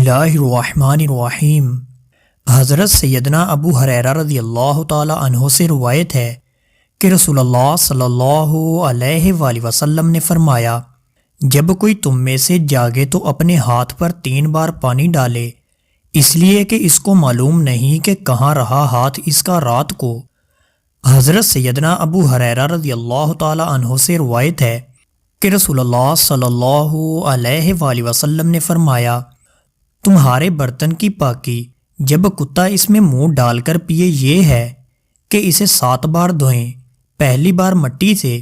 اللہ الرحمن الرحیم۔ حضرت سیدنا ابو ہریرہ رضی اللہ تعالی عنہ سے روایت ہے کہ رسول اللہ صلی اللہ علیہ وآلہ وسلم نے فرمایا، جب کوئی تم میں سے جاگے تو اپنے ہاتھ پر 3 بار پانی ڈالے، اس لیے کہ اس کو معلوم نہیں کہ کہاں رہا ہاتھ اس کا رات کو۔ حضرت سیدنا ابو ہریرہ رضی اللہ تعالی عنہ سے روایت ہے کہ رسول اللہ صلی اللہ علیہ وآلہ وسلم نے فرمایا، تمہارے برتن کی پاکی جب کتا اس میں منہ ڈال کر پیے یہ ہے کہ اسے 7 بار دھوئیں، پہلی بار مٹی سے۔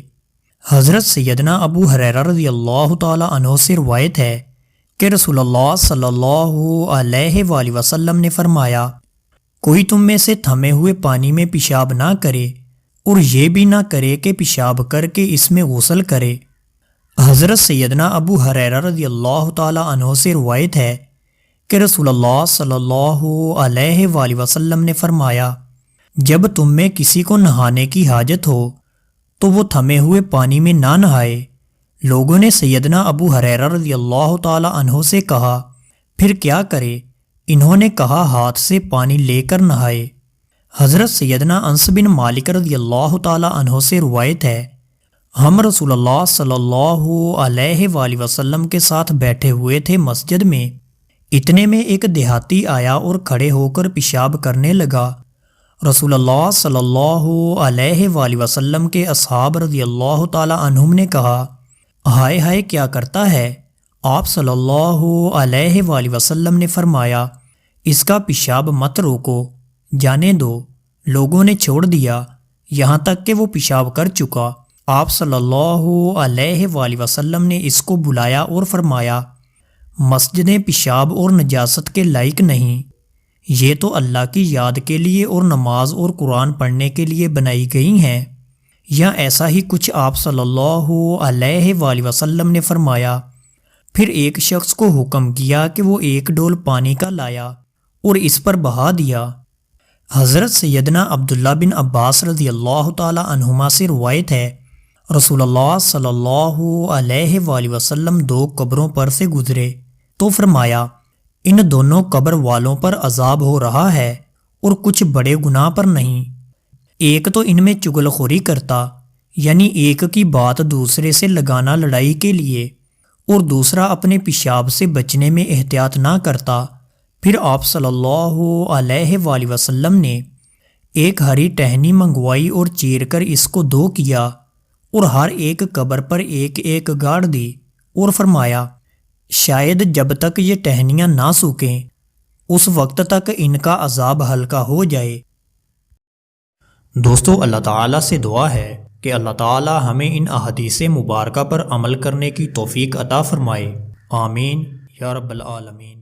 حضرت سیدنا ابو ہریرہ رضی اللہ تعالی عنہ سے روایت ہے کہ رسول اللہ صلی اللہ علیہ وآلہ وسلم نے فرمایا، کوئی تم میں سے تھمے ہوئے پانی میں پیشاب نہ کرے اور یہ بھی نہ کرے کہ پیشاب کر کے اس میں غسل کرے۔ حضرت سیدنا ابو ہریرہ رضی اللہ تعالی عنہ سے روایت ہے کہ رسول اللہ صلی اللہ علیہ وآلہ وسلم نے فرمایا، جب تم میں کسی کو نہانے کی حاجت ہو تو وہ تھمے ہوئے پانی میں نہ نہائے۔ لوگوں نے سیدنا ابو ہریرہ رضی اللہ تعالی عنہ سے کہا، پھر کیا کرے؟ انہوں نے کہا، ہاتھ سے پانی لے کر نہائے۔ حضرت سیدنا انس بن مالک رضی اللہ تعالی عنہ سے روایت ہے، ہم رسول اللہ صلی اللہ علیہ وآلہ وسلم کے ساتھ بیٹھے ہوئے تھے مسجد میں، اتنے میں ایک دیہاتی آیا اور کھڑے ہو کر پیشاب کرنے لگا۔ رسول اللہ صلی اللہ علیہ وآلہ وسلم کے اصحاب رضی اللہ تعالی عنہم نے کہا، ہائے ہائے کیا کرتا ہے؟ آپ صلی اللہ علیہ وآلہ وسلم نے فرمایا، اس کا پیشاب مت روکو، جانے دو۔ لوگوں نے چھوڑ دیا یہاں تک کہ وہ پیشاب کر چکا۔ آپ صلی اللہ علیہ وآلہ وسلم نے اس کو بلایا اور فرمایا، مسجدیں پیشاب اور نجاست کے لائق نہیں، یہ تو اللہ کی یاد کے لیے اور نماز اور قرآن پڑھنے کے لیے بنائی گئی ہیں۔ یا ایسا ہی کچھ آپ صلی اللہ علیہ وآلہ وسلم نے فرمایا۔ پھر ایک شخص کو حکم کیا کہ وہ 1 ڈول پانی کا لایا اور اس پر بہا دیا۔ حضرت سیدنا عبداللہ بن عباس رضی اللہ تعالی عنہما سے روایت ہے، رسول اللہ صلی اللہ علیہ وآلہ وسلم 2 قبروں پر سے گزرے تو فرمایا، ان دونوں قبر والوں پر عذاب ہو رہا ہے اور کچھ بڑے گناہ پر نہیں۔ ایک تو ان میں چغل خوری کرتا، یعنی ایک کی بات دوسرے سے لگانا لڑائی کے لیے، اور دوسرا اپنے پیشاب سے بچنے میں احتیاط نہ کرتا۔ پھر آپ صلی اللہ علیہ وآلہ وسلم نے ایک ہری ٹہنی منگوائی اور چیر کر اس کو 2 کیا اور ہر ایک قبر پر 1 گاڑ دی اور فرمایا، شاید جب تک یہ ٹہنیاں نہ سوکیں اس وقت تک ان کا عذاب ہلکا ہو جائے۔ دوستو، اللہ تعالیٰ سے دعا ہے کہ اللہ تعالیٰ ہمیں ان احادیث مبارکہ پر عمل کرنے کی توفیق عطا فرمائے۔ آمین یا رب العالمین۔